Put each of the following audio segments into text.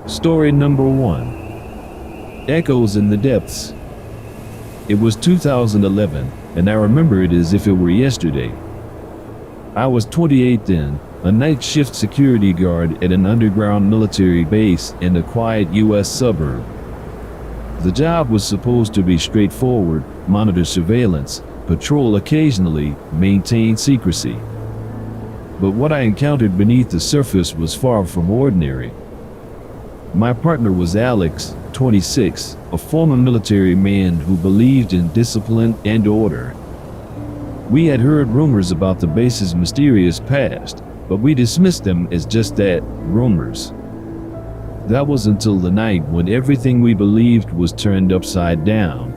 Story number 1. Echoes in the Depths. It was 2011, and I remember it as if it were yesterday. I was 28 then, a night shift security guard at an underground military base in a quiet U.S. suburb. The job was supposed to be straightforward: monitor surveillance, patrol occasionally, maintain secrecy. But what I encountered beneath the surface was far from ordinary. My partner was Alex, 26, a former military man who believed in discipline and order. We had heard rumors about the base's mysterious past, but we dismissed them as just that, rumors. That was until the night when everything we believed was turned upside down.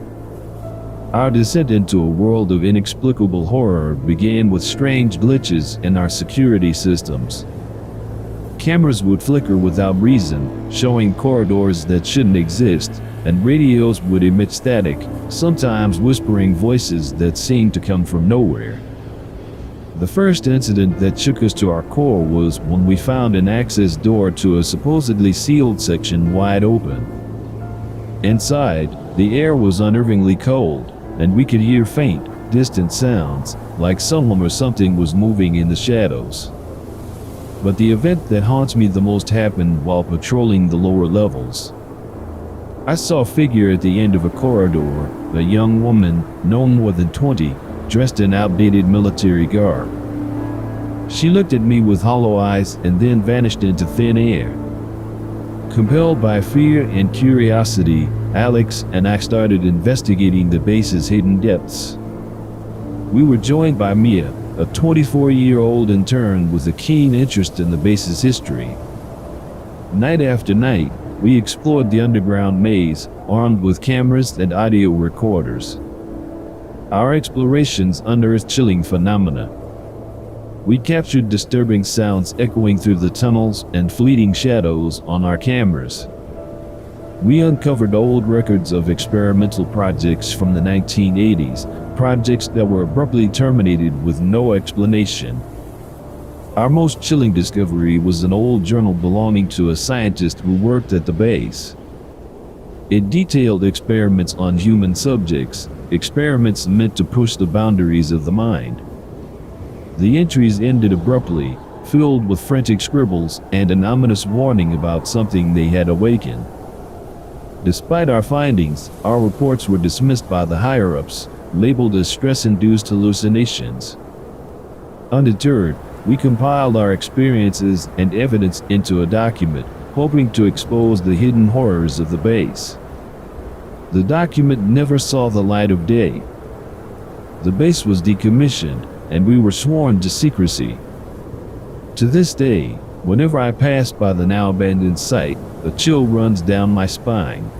Our descent into a world of inexplicable horror began with strange glitches in our security systems. Cameras would flicker without reason, showing corridors that shouldn't exist, and radios would emit static, sometimes whispering voices that seemed to come from nowhere. The first incident that shook us to our core was when we found an access door to a supposedly sealed section wide open. Inside, the air was unnervingly cold, and we could hear faint, distant sounds, like someone or something was moving in the shadows. But the event that haunts me the most happened while patrolling the lower levels. I saw a figure at the end of a corridor, a young woman, no more than 20, dressed in outdated military garb. She looked at me with hollow eyes and then vanished into thin air. Compelled by fear and curiosity, Alex and I started investigating the base's hidden depths. We were joined by Mia, a 24-year-old intern with a keen interest in the base's history. Night after night, we explored the underground maze, armed with cameras and audio recorders. Our explorations unearthed chilling phenomena. We captured disturbing sounds echoing through the tunnels and fleeting shadows on our cameras. We uncovered old records of experimental projects from the 1980s, projects that were abruptly terminated with no explanation. Our most chilling discovery was an old journal belonging to a scientist who worked at the base. It detailed experiments on human subjects, experiments meant to push the boundaries of the mind. The entries ended abruptly, filled with frantic scribbles and an ominous warning about something they had awakened. Despite our findings, our reports were dismissed by the higher-ups, labeled as stress-induced hallucinations. Undeterred, we compiled our experiences and evidence into a document, hoping to expose the hidden horrors of the base. The document never saw the light of day. The base was decommissioned, and we were sworn to secrecy. To this day, whenever I pass by the now abandoned site, a chill runs down my spine.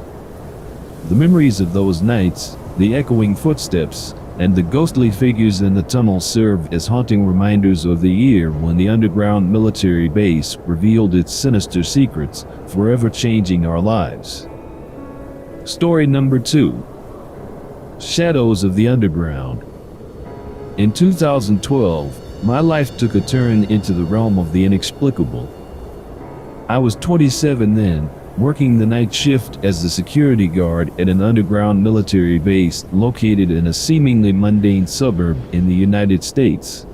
The memories of those nights, the echoing footsteps, and the ghostly figures in the tunnel serve as haunting reminders of the year when the underground military base revealed its sinister secrets, forever changing our lives. Story number 2. Shadows of the Underground. In 2012, my life took a turn into the realm of the inexplicable. I was 27 then, working the night shift as a security guard at an underground military base located in a seemingly mundane suburb in the United States.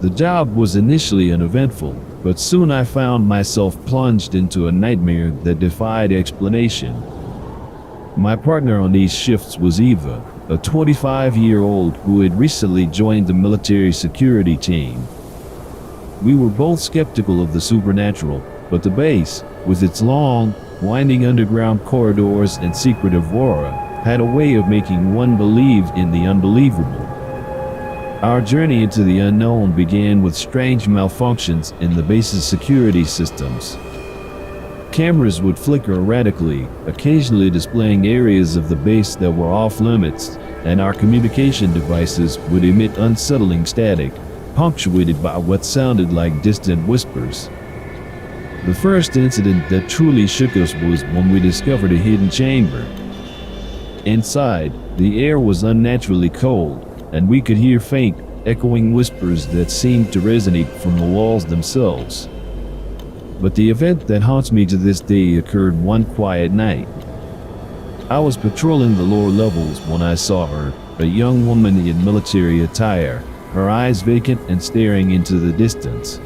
The job was initially uneventful, but soon I found myself plunged into a nightmare that defied explanation. My partner on these shifts was Eva, a 25-year-old who had recently joined the military security team. We were both skeptical of the supernatural, but the base, with its long, winding underground corridors and secretive aura, had a way of making one believe in the unbelievable. Our journey into the unknown began with strange malfunctions in the base's security systems. Cameras would flicker erratically, occasionally displaying areas of the base that were off limits, and our communication devices would emit unsettling static, punctuated by what sounded like distant whispers. The first incident that truly shook us was when we discovered a hidden chamber. Inside, the air was unnaturally cold, and we could hear faint, echoing whispers that seemed to resonate from the walls themselves. But the event that haunts me to this day occurred one quiet night. I was patrolling the lower levels when I saw her, a young woman in military attire, her eyes vacant and staring into the distance.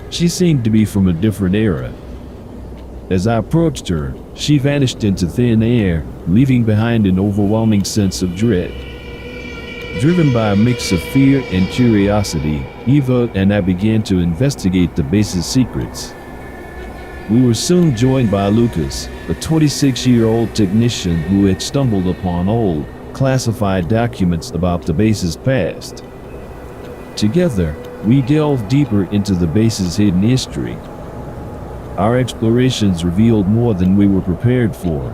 She seemed to be from a different era. As I approached her, she vanished into thin air, leaving behind an overwhelming sense of dread. Driven by a mix of fear and curiosity, Eva and I began to investigate the base's secrets. We were soon joined by Lucas, a 26-year-old technician who had stumbled upon old, classified documents about the base's past. Together, we delved deeper into the base's hidden history. Our explorations revealed more than we were prepared for.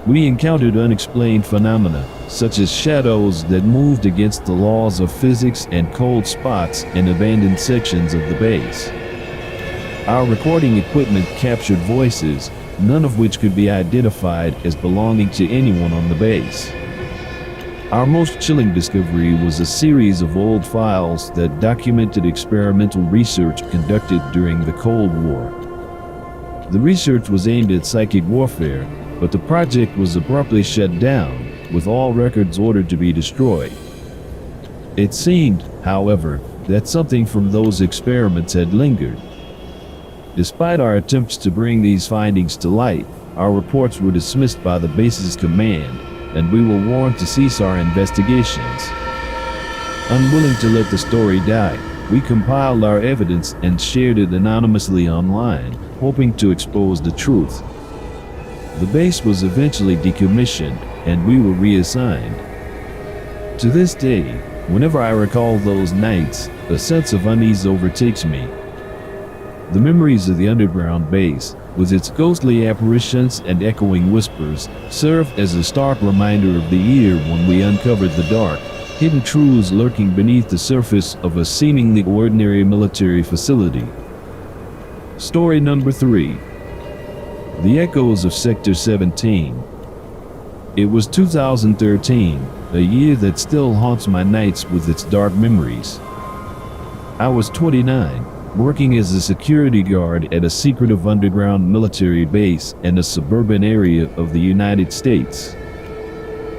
We encountered unexplained phenomena, such as shadows that moved against the laws of physics and cold spots in abandoned sections of the base. Our recording equipment captured voices, none of which could be identified as belonging to anyone on the base. Our most chilling discovery was a series of old files that documented experimental research conducted during the Cold War. The research was aimed at psychic warfare, but the project was abruptly shut down, with all records ordered to be destroyed. It seemed, however, that something from those experiments had lingered. Despite our attempts to bring these findings to light, our reports were dismissed by the base's command, and we were warned to cease our investigations. Unwilling to let the story die, we compiled our evidence and shared it anonymously online, hoping to expose the truth. The base was eventually decommissioned, and we were reassigned. To this day, whenever I recall those nights, a sense of unease overtakes me. The memories of the underground base, with its ghostly apparitions and echoing whispers, serve as a stark reminder of the year when we uncovered the dark, hidden truths lurking beneath the surface of a seemingly ordinary military facility. Story number 3. The Echoes of Sector 17. It was 2013, a year that still haunts my nights with its dark memories. I was 29. Working as a security guard at a secretive underground military base in a suburban area of the United States.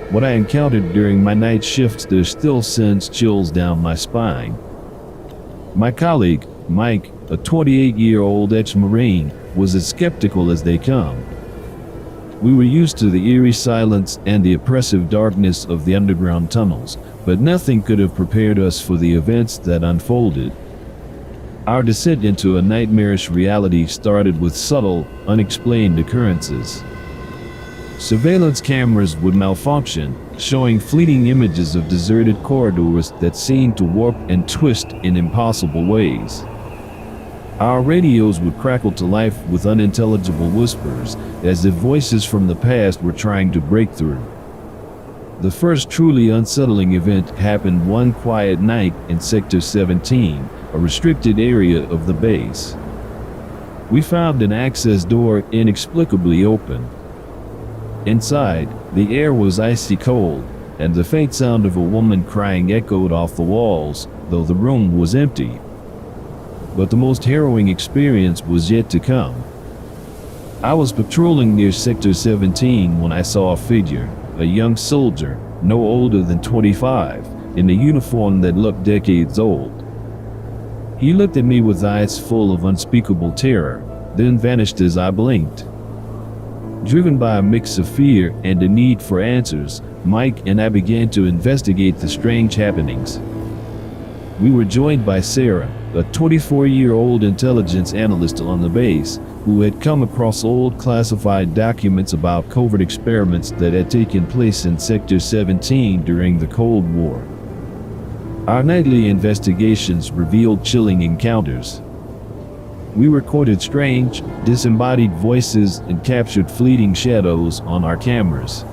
What I encountered during my night shifts still sends chills down my spine. My colleague, Mike, a 28-year-old ex-Marine, was as skeptical as they come. We were used to the eerie silence and the oppressive darkness of the underground tunnels, but nothing could have prepared us for the events that unfolded. Our descent into a nightmarish reality started with subtle, unexplained occurrences. Surveillance cameras would malfunction, showing fleeting images of deserted corridors that seemed to warp and twist in impossible ways. Our radios would crackle to life with unintelligible whispers, as if voices from the past were trying to break through. The first truly unsettling event happened one quiet night in Sector 17, a restricted area of the base. We found an access door inexplicably open. Inside, the air was icy cold, and the faint sound of a woman crying echoed off the walls, though the room was empty. But the most harrowing experience was yet to come. I was patrolling near Sector 17 when I saw a figure, a young soldier, no older than 25, in a uniform that looked decades old. He looked at me with eyes full of unspeakable terror, then vanished as I blinked. Driven by a mix of fear and a need for answers, Mike and I began to investigate the strange happenings. We were joined by Sarah, a 24-year-old intelligence analyst on the base, who had come across old classified documents about covert experiments that had taken place in Sector 17 during the Cold War. Our nightly investigations revealed chilling encounters. We recorded strange, disembodied voices and captured fleeting shadows on our cameras.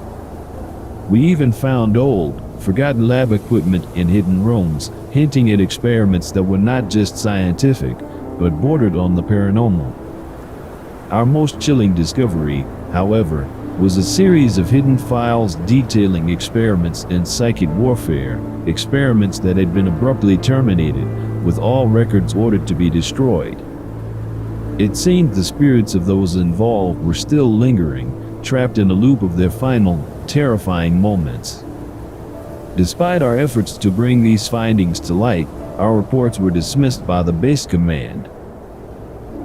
We even found old, forgotten lab equipment in hidden rooms, hinting at experiments that were not just scientific, but bordered on the paranormal. Our most chilling discovery, however, was a series of hidden files detailing experiments in psychic warfare, experiments that had been abruptly terminated, with all records ordered to be destroyed. It seemed the spirits of those involved were still lingering, trapped in a loop of their final, terrifying moments. Despite our efforts to bring these findings to light, our reports were dismissed by the base command.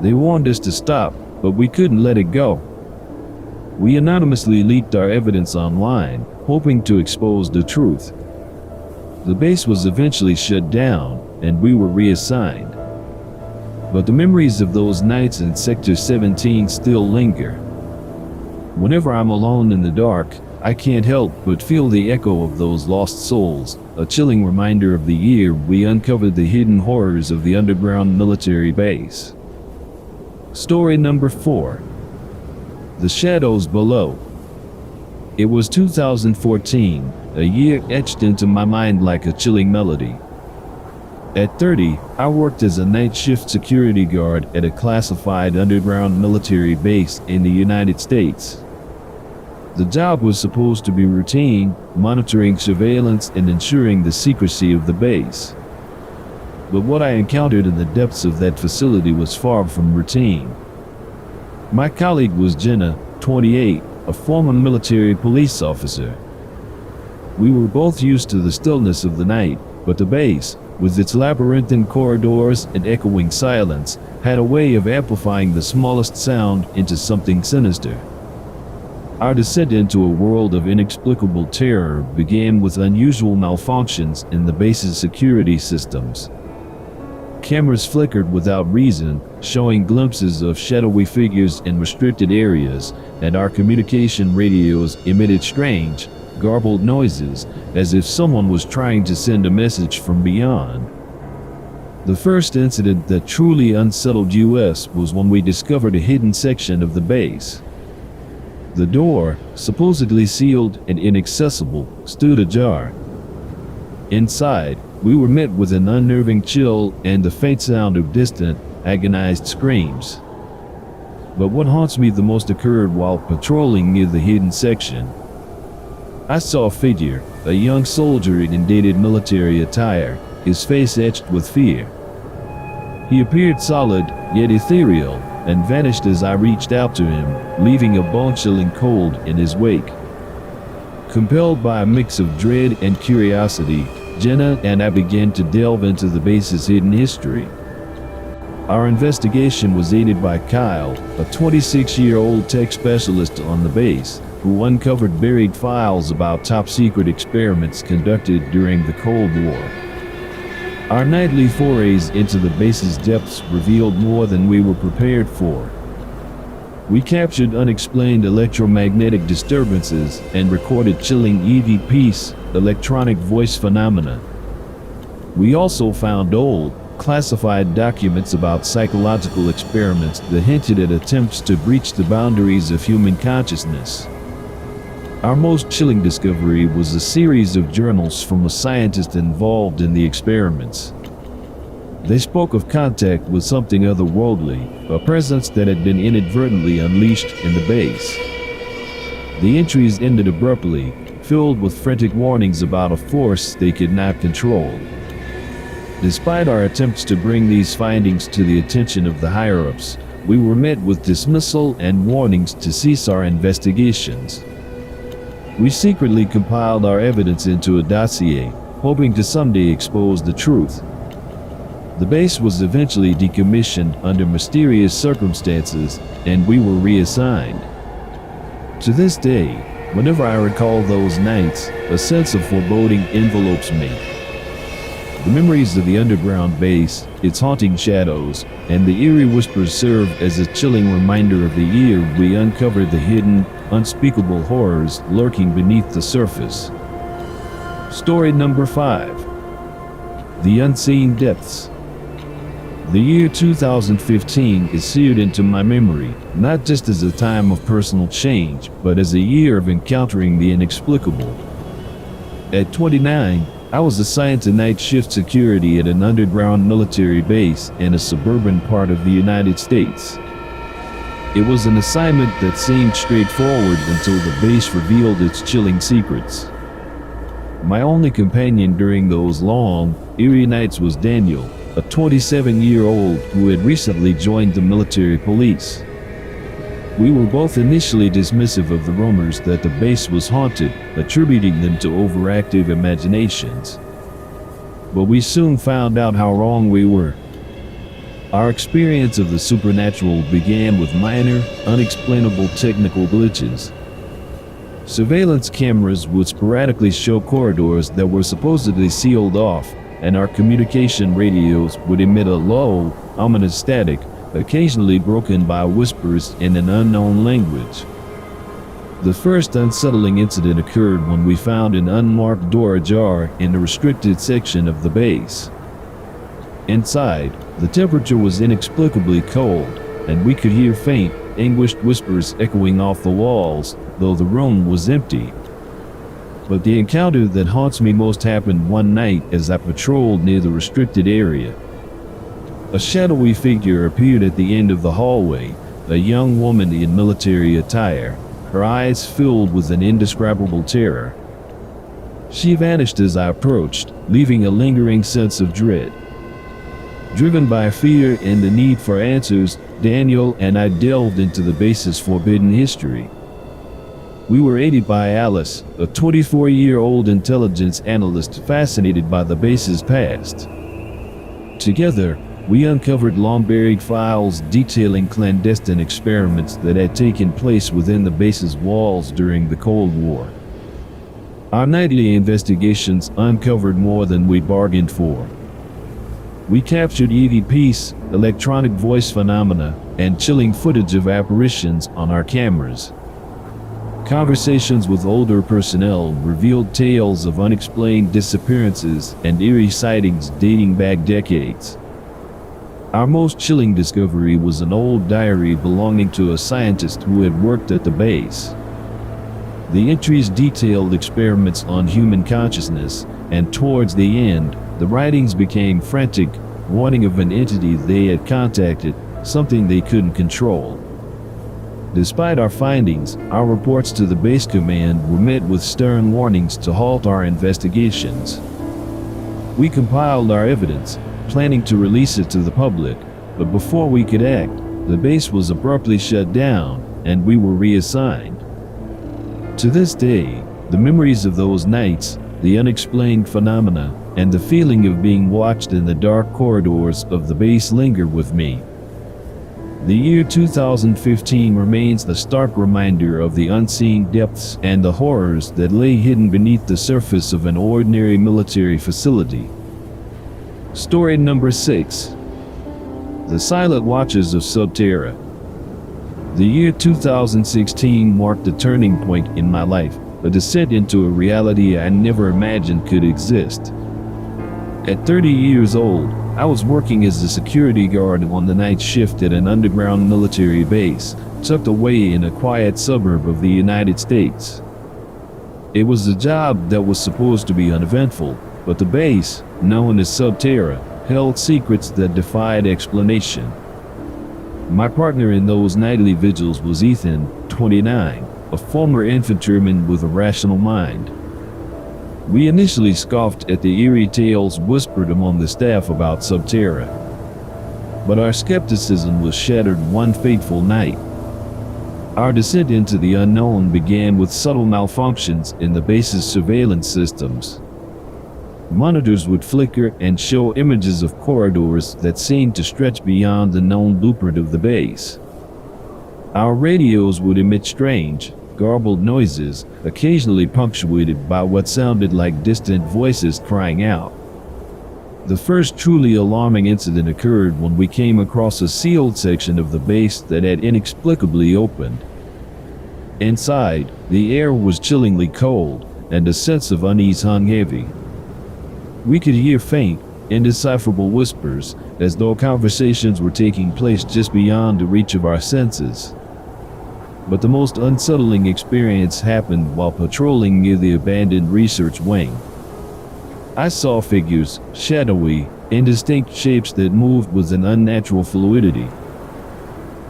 They warned us to stop, but we couldn't let it go. We anonymously leaked our evidence online, hoping to expose the truth. The base was eventually shut down, and we were reassigned. But the memories of those nights in Sector 17 still linger. Whenever I'm alone in the dark, I can't help but feel the echo of those lost souls, a chilling reminder of the year we uncovered the hidden horrors of the underground military base. Story number 4. The Shadows Below. It was 2014, a year etched into my mind like a chilling melody. At 30, I worked as a night shift security guard at a classified underground military base in the United States. The job was supposed to be routine, monitoring surveillance and ensuring the secrecy of the base. But what I encountered in the depths of that facility was far from routine. My colleague was Jenna, 28, a former military police officer. We were both used to the stillness of the night, but the base, with its labyrinthine corridors and echoing silence, had a way of amplifying the smallest sound into something sinister. Our descent into a world of inexplicable terror began with unusual malfunctions in the base's security systems. Cameras flickered without reason, showing glimpses of shadowy figures in restricted areas, and our communication radios emitted strange, garbled noises, as if someone was trying to send a message from beyond. The first incident that truly unsettled us was when we discovered a hidden section of the base. The door, supposedly sealed and inaccessible, stood ajar. Inside, we were met with an unnerving chill and the faint sound of distant, agonized screams. But what haunts me the most occurred while patrolling near the hidden section. I saw a figure, a young soldier in dated military attire, his face etched with fear. He appeared solid, yet ethereal, and vanished as I reached out to him, leaving a bone-chilling cold in his wake. Compelled by a mix of dread and curiosity, Jenna and I began to delve into the base's hidden history. Our investigation was aided by Kyle, a 26-year-old tech specialist on the base, who uncovered buried files about top-secret experiments conducted during the Cold War. Our nightly forays into the base's depths revealed more than we were prepared for. We captured unexplained electromagnetic disturbances and recorded chilling EVPs, electronic voice phenomena. We also found old, classified documents about psychological experiments that hinted at attempts to breach the boundaries of human consciousness. Our most chilling discovery was a series of journals from a scientist involved in the experiments. They spoke of contact with something otherworldly, a presence that had been inadvertently unleashed in the base. The entries ended abruptly, filled with frantic warnings about a force they could not control. Despite our attempts to bring these findings to the attention of the higher-ups, we were met with dismissal and warnings to cease our investigations. We secretly compiled our evidence into a dossier, hoping to someday expose the truth. The base was eventually decommissioned under mysterious circumstances, and we were reassigned. To this day, whenever I recall those nights, a sense of foreboding envelopes me. The memories of the underground base, its haunting shadows, and the eerie whispers serve as a chilling reminder of the year we uncovered the hidden, unspeakable horrors lurking beneath the surface. Story number 5. The Unseen Depths. The year 2015 is seared into my memory, not just as a time of personal change, but as a year of encountering the inexplicable. At 29, I was assigned to night shift security at an underground military base in a suburban part of the United States. It was an assignment that seemed straightforward until the base revealed its chilling secrets. My only companion during those long, eerie nights was Daniel, a 27-year-old who had recently joined the military police. We were both initially dismissive of the rumors that the base was haunted, attributing them to overactive imaginations. But we soon found out how wrong we were. Our experience of the supernatural began with minor, unexplainable technical glitches. Surveillance cameras would sporadically show corridors that were supposedly sealed off, and our communication radios would emit a low, ominous static, occasionally broken by whispers in an unknown language. The first unsettling incident occurred when we found an unmarked door ajar in the restricted section of the base. Inside, the temperature was inexplicably cold, and we could hear faint, anguished whispers echoing off the walls, though the room was empty. But the encounter that haunts me most happened one night as I patrolled near the restricted area. A shadowy figure appeared at the end of the hallway, a young woman in military attire, her eyes filled with an indescribable terror. She vanished as I approached, leaving a lingering sense of dread. Driven by fear and the need for answers, Daniel and I delved into the base's forbidden history. We were aided by Alice, a 24-year-old intelligence analyst fascinated by the base's past. Together, we uncovered long-buried files detailing clandestine experiments that had taken place within the base's walls during the Cold War. Our nightly investigations uncovered more than we bargained for. We captured EVPs, electronic voice phenomena, and chilling footage of apparitions on our cameras. Conversations with older personnel revealed tales of unexplained disappearances and eerie sightings dating back decades. Our most chilling discovery was an old diary belonging to a scientist who had worked at the base. The entries detailed experiments on human consciousness, and towards the end, the writings became frantic, warning of an entity they had contacted, something they couldn't control. Despite our findings, our reports to the base command were met with stern warnings to halt our investigations. We compiled our evidence, planning to release it to the public, but before we could act, the base was abruptly shut down, and we were reassigned. To this day, the memories of those nights, the unexplained phenomena, and the feeling of being watched in the dark corridors of the base linger with me. The year 2015 remains a stark reminder of the unseen depths and the horrors that lay hidden beneath the surface of an ordinary military facility. Story number 6. The Silent Watchers of Subterra. The year 2016 marked a turning point in my life, a descent into a reality I never imagined could exist. At 30 years old, I was working as a security guard on the night shift at an underground military base, tucked away in a quiet suburb of the United States. It was a job that was supposed to be uneventful, but the base, known as Subterra, held secrets that defied explanation. My partner in those nightly vigils was Ethan, 29, a former infantryman with a rational mind. We initially scoffed at the eerie tales whispered among the staff about Subterra. But our skepticism was shattered one fateful night. Our descent into the unknown began with subtle malfunctions in the base's surveillance systems. Monitors would flicker and show images of corridors that seemed to stretch beyond the known blueprint of the base. Our radios would emit strange, garbled noises, occasionally punctuated by what sounded like distant voices crying out. The first truly alarming incident occurred when we came across a sealed section of the base that had inexplicably opened. Inside, the air was chillingly cold, and a sense of unease hung heavy. We could hear faint, indecipherable whispers, as though conversations were taking place just beyond the reach of our senses. But the most unsettling experience happened while patrolling near the abandoned research wing. I saw figures, shadowy, indistinct shapes that moved with an unnatural fluidity.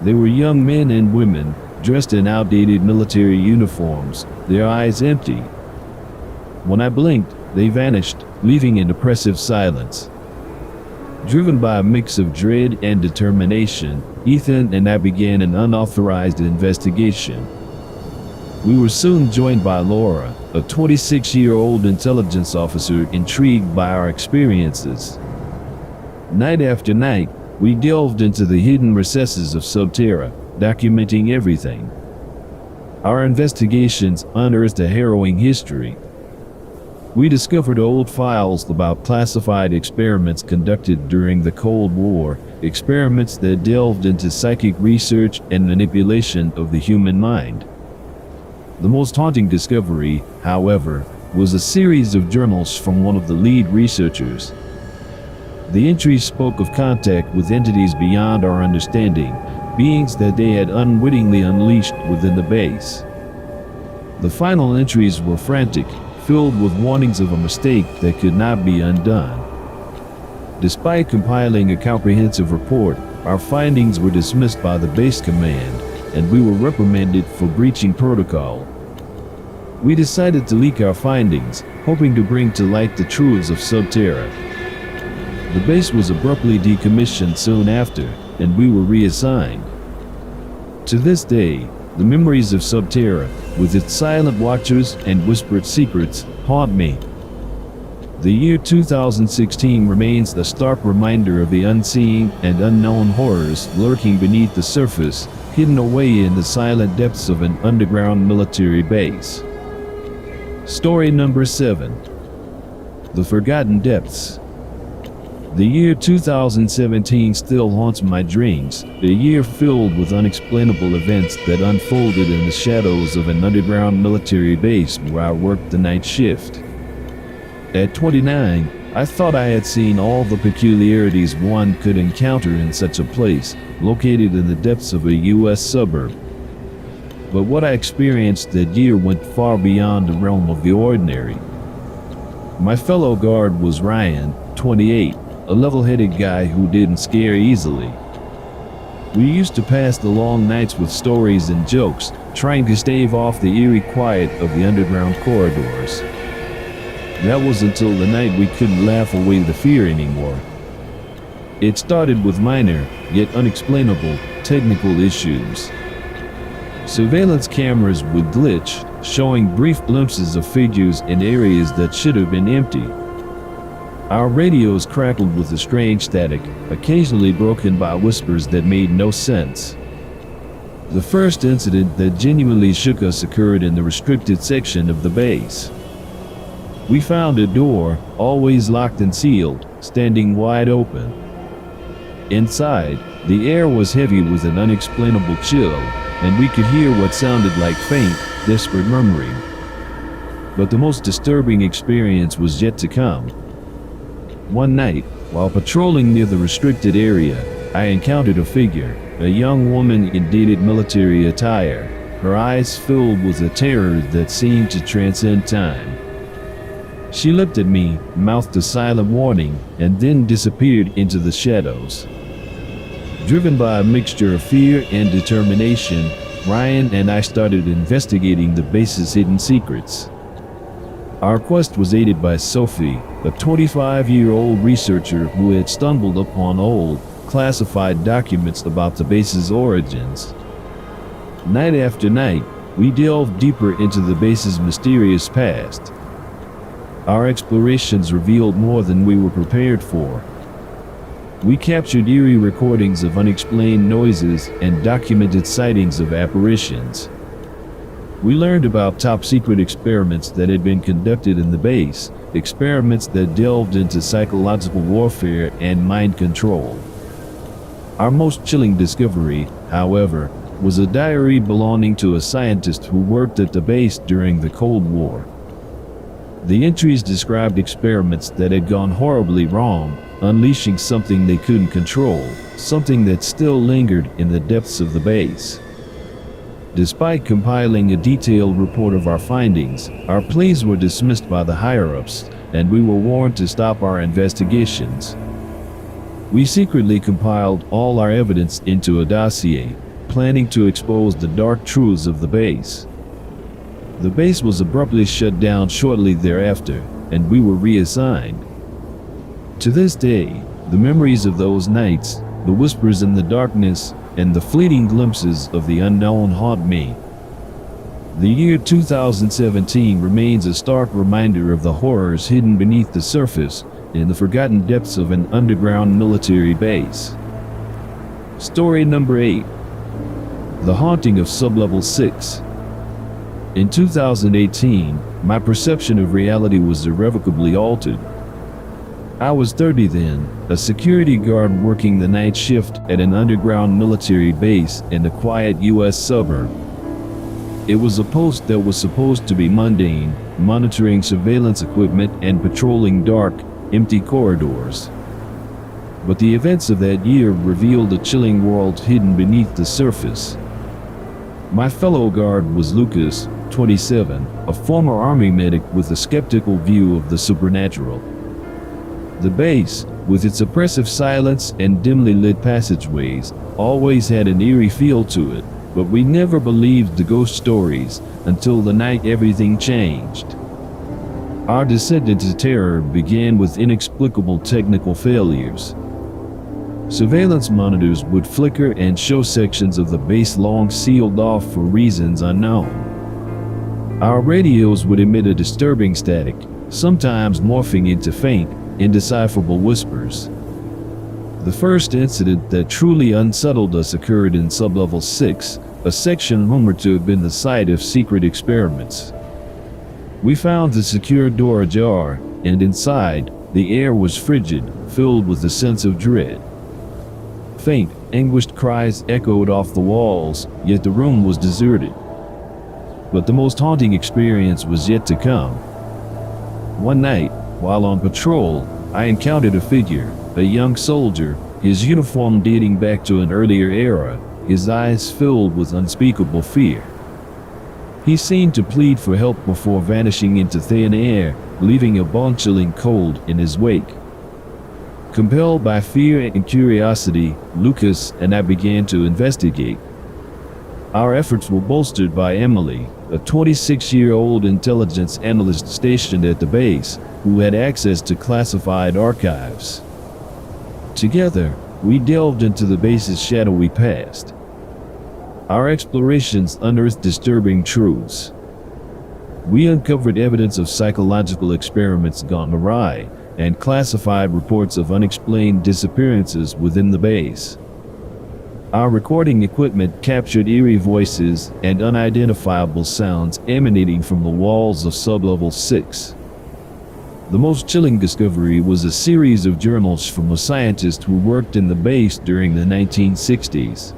They were young men and women, dressed in outdated military uniforms, their eyes empty. When I blinked, they vanished, leaving an oppressive silence. Driven by a mix of dread and determination, Ethan and I began an unauthorized investigation. We were soon joined by Laura, a 26-year-old intelligence officer intrigued by our experiences. Night after night, we delved into the hidden recesses of Subterra, documenting everything. Our investigations unearthed a harrowing history. We discovered old files about classified experiments conducted during the Cold War, experiments that delved into psychic research and manipulation of the human mind. The most haunting discovery, however, was a series of journals from one of the lead researchers. The entries spoke of contact with entities beyond our understanding, beings that they had unwittingly unleashed within the base. The final entries were frantic, filled with warnings of a mistake that could not be undone. Despite compiling a comprehensive report, our findings were dismissed by the base command, and we were reprimanded for breaching protocol. We decided to leak our findings, hoping to bring to light the truths of Subterra. The base was abruptly decommissioned soon after, and we were reassigned. To this day, the memories of Subterra, with its silent watchers and whispered secrets, haunt me. The year 2016 remains a stark reminder of the unseen and unknown horrors lurking beneath the surface, hidden away in the silent depths of an underground military base. Story number 7. The Forgotten Depths. The year 2017 still haunts my dreams, a year filled with unexplainable events that unfolded in the shadows of an underground military base where I worked the night shift. At 29, I thought I had seen all the peculiarities one could encounter in such a place, located in the depths of a U.S. suburb. But what I experienced that year went far beyond the realm of the ordinary. My fellow guard was Ryan, 28. A level-headed guy who didn't scare easily. We used to pass the long nights with stories and jokes, trying to stave off the eerie quiet of the underground corridors. That was until the night we couldn't laugh away the fear anymore. It started with minor, yet unexplainable, technical issues. Surveillance cameras would glitch, showing brief glimpses of figures in areas that should have been empty. Our radios crackled with a strange static, occasionally broken by whispers that made no sense. The first incident that genuinely shook us occurred in the restricted section of the base. We found a door, always locked and sealed, standing wide open. Inside, the air was heavy with an unexplainable chill, and we could hear what sounded like faint, desperate murmuring. But the most disturbing experience was yet to come. One night, while patrolling near the restricted area, I encountered a figure, a young woman in dated military attire, her eyes filled with a terror that seemed to transcend time. She looked at me, mouthed a silent warning, and then disappeared into the shadows. Driven by a mixture of fear and determination, Ryan and I started investigating the base's hidden secrets. Our quest was aided by Sophie, a 25-year-old researcher who had stumbled upon old, classified documents about the base's origins. Night after night, we delved deeper into the base's mysterious past. Our explorations revealed more than we were prepared for. We captured eerie recordings of unexplained noises and documented sightings of apparitions. We learned about top-secret experiments that had been conducted in the base, experiments that delved into psychological warfare and mind control. Our most chilling discovery, however, was a diary belonging to a scientist who worked at the base during the Cold War. The entries described experiments that had gone horribly wrong, unleashing something they couldn't control, something that still lingered in the depths of the base. Despite compiling a detailed report of our findings, our pleas were dismissed by the higher-ups, and we were warned to stop our investigations. We secretly compiled all our evidence into a dossier, planning to expose the dark truths of the base. The base was abruptly shut down shortly thereafter, and we were reassigned. To this day, The memories of those nights, the whispers in the darkness, and the fleeting glimpses of the unknown haunt me. The year 2017 remains a stark reminder of the horrors hidden beneath the surface in the forgotten depths of an underground military base. Story number 8. The Haunting of Sublevel 6. In 2018, my perception of reality was irrevocably altered. I was 30 then, a security guard working the night shift at an underground military base in a quiet U.S. suburb. It was a post that was supposed to be mundane, monitoring surveillance equipment and patrolling dark, empty corridors. But the events of that year revealed a chilling world hidden beneath the surface. My fellow guard was Lucas, 27, a former army medic with a skeptical view of the supernatural. The base, with its oppressive silence and dimly lit passageways, always had an eerie feel to it, but we never believed the ghost stories until the night everything changed. Our descent into terror began with inexplicable technical failures. Surveillance monitors would flicker and show sections of the base long sealed off for reasons unknown. Our radios would emit a disturbing static, sometimes morphing into faint, indecipherable whispers. The first incident that truly unsettled us occurred in Sublevel 6, a section rumored to have been the site of secret experiments. We found the secure door ajar, and inside, the air was frigid, filled with a sense of dread. Faint, anguished cries echoed off the walls, yet the room was deserted. But the most haunting experience was yet to come. One night, while on patrol, I encountered a figure, a young soldier, his uniform dating back to an earlier era, his eyes filled with unspeakable fear. He seemed to plead for help before vanishing into thin air, leaving a bone-chilling cold in his wake. Compelled by fear and curiosity, Lucas and I began to investigate. Our efforts were bolstered by Emily, a 26-year-old intelligence analyst stationed at the base, who had access to classified archives. Together, we delved into the base's shadowy past. Our explorations unearthed disturbing truths. We uncovered evidence of psychological experiments gone awry, and classified reports of unexplained disappearances within the base. Our recording equipment captured eerie voices and unidentifiable sounds emanating from the walls of Sublevel 6. The most chilling discovery was a series of journals from a scientist who worked in the base during the 1960s.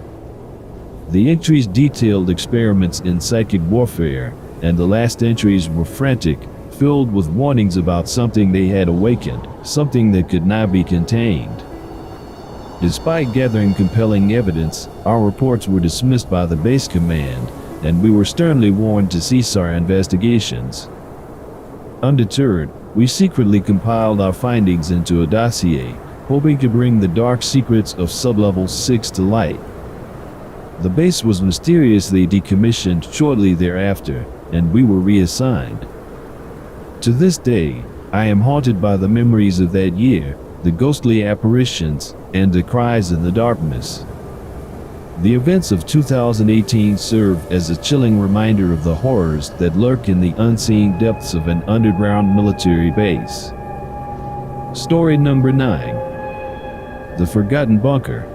The entries detailed experiments in psychic warfare, and the last entries were frantic, filled with warnings about something they had awakened, something that could not be contained. Despite gathering compelling evidence, our reports were dismissed by the base command, and we were sternly warned to cease our investigations. Undeterred, we secretly compiled our findings into a dossier, hoping to bring the dark secrets of Sublevel 6 to light. The base was mysteriously decommissioned shortly thereafter, and we were reassigned. To this day, I am haunted by the memories of that year, the ghostly apparitions, and the cries in the darkness. The events of 2018 serve as a chilling reminder of the horrors that lurk in the unseen depths of an underground military base. Story number 9. The Forgotten Bunker.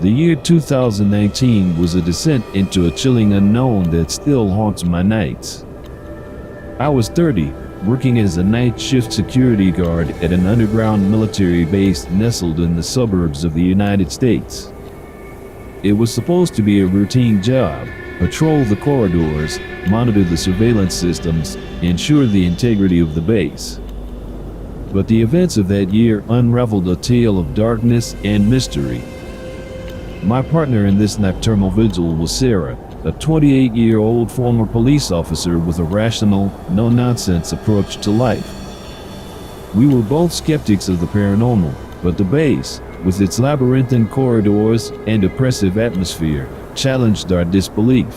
The year 2019 was a descent into a chilling unknown that still haunts my nights. I was 30, working as a night shift security guard at an underground military base nestled in the suburbs of the United States. It was supposed to be a routine job: patrol the corridors, monitor the surveillance systems, ensure the integrity of the base. But the events of that year unraveled a tale of darkness and mystery. My partner in this nocturnal vigil was Sarah, a 28-year-old former police officer with a rational, no-nonsense approach to life. We were both skeptics of the paranormal, but the base, with its labyrinthine corridors and oppressive atmosphere, challenged our disbelief.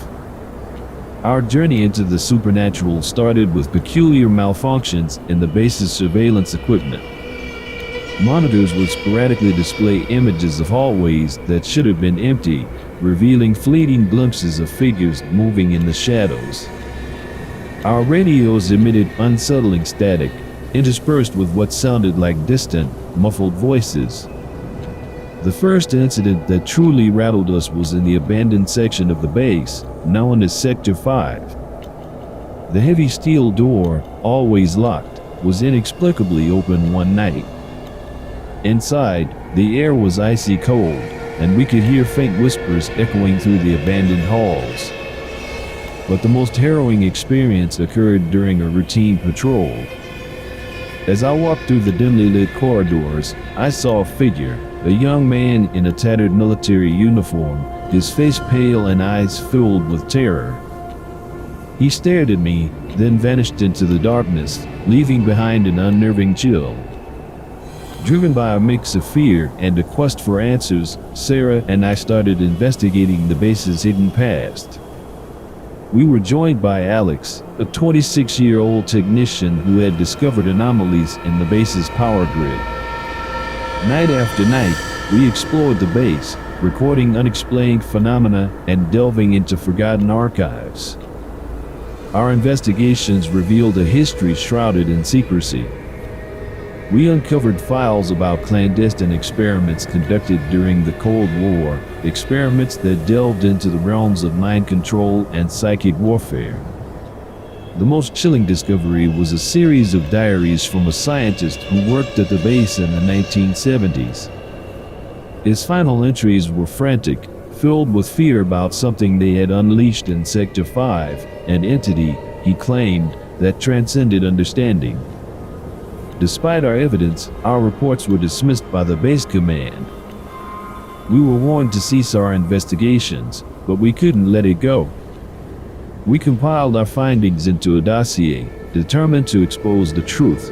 Our journey into the supernatural started with peculiar malfunctions in the base's surveillance equipment. Monitors would sporadically display images of hallways that should have been empty, revealing fleeting glimpses of figures moving in the shadows. Our radios emitted unsettling static, interspersed with what sounded like distant, muffled voices. The first incident that truly rattled us was in the abandoned section of the base, known as Sector 5. The heavy steel door, always locked, was inexplicably open one night. Inside, the air was icy cold, and we could hear faint whispers echoing through the abandoned halls. But the most harrowing experience occurred during a routine patrol. As I walked through the dimly lit corridors, I saw a figure, a young man in a tattered military uniform, his face pale and eyes filled with terror. He stared at me, then vanished into the darkness, leaving behind an unnerving chill. Driven by a mix of fear and a quest for answers, Sarah and I started investigating the base's hidden past. We were joined by Alex, a 26-year-old technician who had discovered anomalies in the base's power grid. Night after night, we explored the base, recording unexplained phenomena and delving into forgotten archives. Our investigations revealed a history shrouded in secrecy. We uncovered files about clandestine experiments conducted during the Cold War, experiments that delved into the realms of mind control and psychic warfare. The most chilling discovery was a series of diaries from a scientist who worked at the base in the 1970s. His final entries were frantic, filled with fear about something they had unleashed in Sector 5, an entity, he claimed, that transcended understanding. Despite our evidence, our reports were dismissed by the base command. We were warned to cease our investigations, but we couldn't let it go. We compiled our findings into a dossier, determined to expose the truth.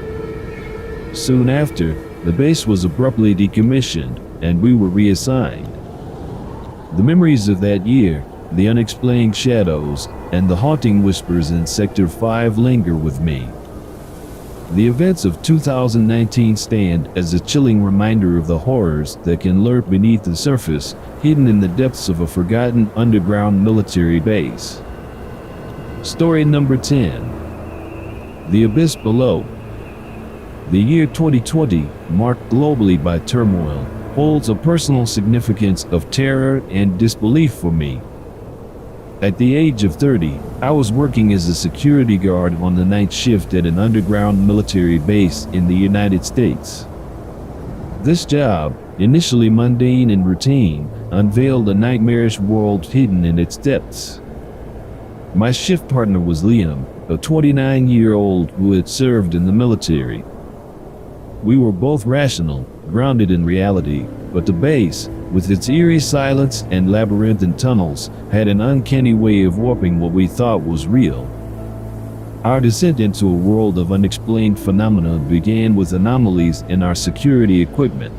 Soon after, the base was abruptly decommissioned, and we were reassigned. The memories of that year, the unexplained shadows, and the haunting whispers in Sector 5 linger with me. The events of 2019 stand as a chilling reminder of the horrors that can lurk beneath the surface, hidden in the depths of a forgotten underground military base. Story number 10. The Abyss Below. The year 2020, marked globally by turmoil, holds a personal significance of terror and disbelief for me. At the age of 30, I was working as a security guard on the night shift at an underground military base in the United States. This job, initially mundane and routine, unveiled a nightmarish world hidden in its depths. My shift partner was Liam, a 29-year-old who had served in the military. We were both rational, grounded in reality, but the base, with its eerie silence and labyrinthine tunnels, had an uncanny way of warping what we thought was real. Our descent into a world of unexplained phenomena began with anomalies in our security equipment.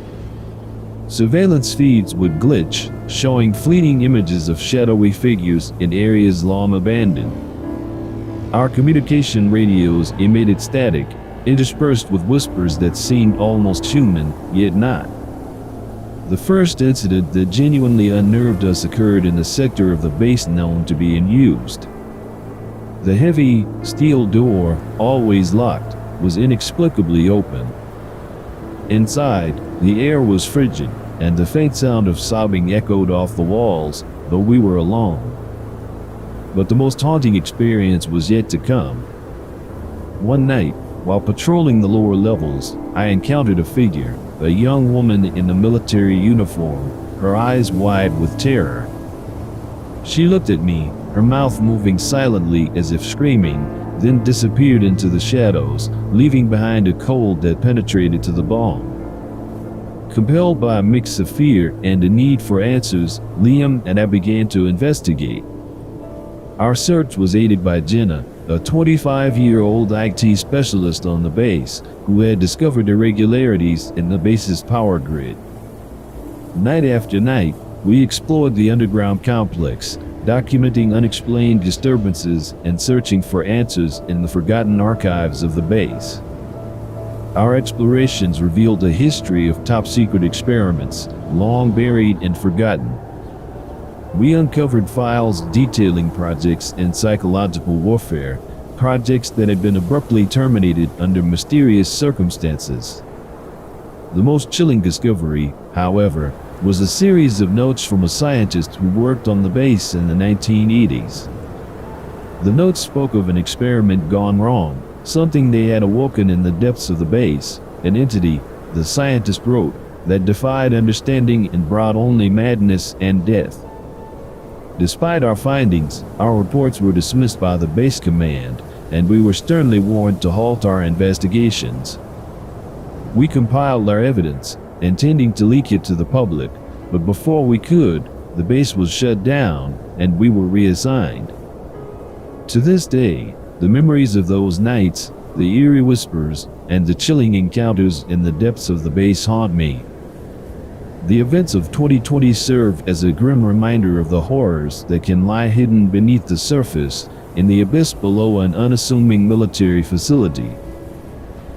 Surveillance feeds would glitch, showing fleeting images of shadowy figures in areas long abandoned. Our communication radios emitted static, interspersed with whispers that seemed almost human, yet not. The first incident that genuinely unnerved us occurred in a sector of the base known to be unused. The heavy, steel door, always locked, was inexplicably open. Inside, the air was frigid, and the faint sound of sobbing echoed off the walls, though we were alone. But the most haunting experience was yet to come. One night, while patrolling the lower levels, I encountered a figure, a young woman in a military uniform, her eyes wide with terror. She looked at me, her mouth moving silently as if screaming, then disappeared into the shadows, leaving behind a cold that penetrated to the bone. Compelled by a mix of fear and a need for answers, Liam and I began to investigate. Our search was aided by Jenna, a 25-year-old IT specialist on the base, who had discovered irregularities in the base's power grid. Night after night, we explored the underground complex, documenting unexplained disturbances and searching for answers in the forgotten archives of the base. Our explorations revealed a history of top-secret experiments, long buried and forgotten. We uncovered files detailing projects in psychological warfare, projects that had been abruptly terminated under mysterious circumstances. The most chilling discovery, however, was a series of notes from a scientist who worked on the base in the 1980s. The notes spoke of an experiment gone wrong, something they had awoken in the depths of the base, an entity, the scientist wrote, that defied understanding and brought only madness and death. Despite our findings, our reports were dismissed by the base command, and we were sternly warned to halt our investigations. We compiled our evidence, intending to leak it to the public, but before we could, the base was shut down, and we were reassigned. To this day, the memories of those nights, the eerie whispers, and the chilling encounters in the depths of the base haunt me. The events of 2020 serve as a grim reminder of the horrors that can lie hidden beneath the surface, in the abyss below an unassuming military facility.